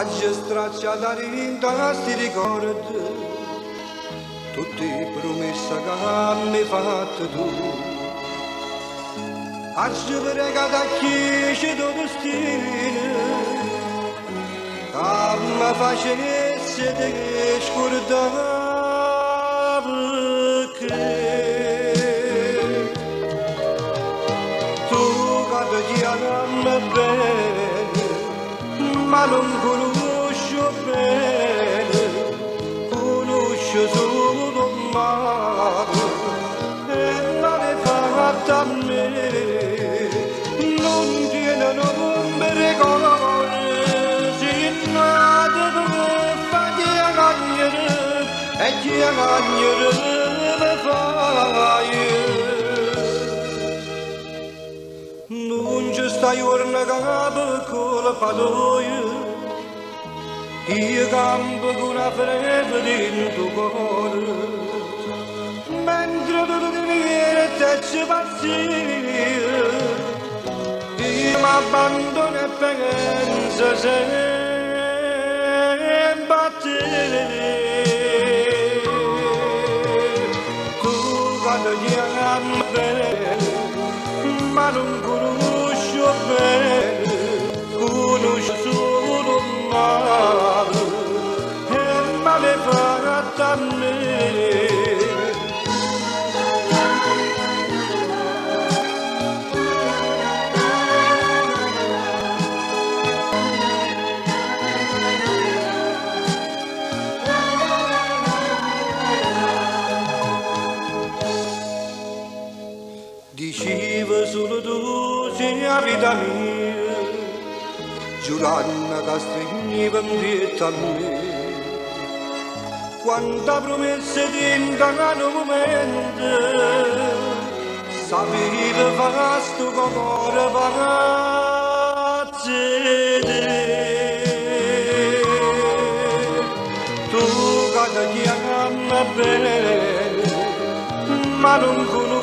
Oggi stracciatari da sti ricordi, tutti promesse che mi hai fatto tu. Oggi pregata a chi c'è tuo destino, che mi facesse te scordare perché tu che ti ami bene, ma non conosco bene, conosco solo male e l'hai fatta a me, non tiene nome ricordi, si nata per farti cagnere e ti cagnere mi fai. Non ci stai giorno che colpa tua, io campo con una freve dentro cuore, mentre tu ti vieni e ci passi, io mi abbandono e penso sempre a te. Tu quando ti ami bene, ma non conosco bene, conosco solo male e male fatto a me. Diceva solo tu sei la vita mia, giurando che stringevi dietro a me. Quanta promesse diventano momento, sapevi fasto con cuore pazze te. Tu che ti ami bene, ma non conosci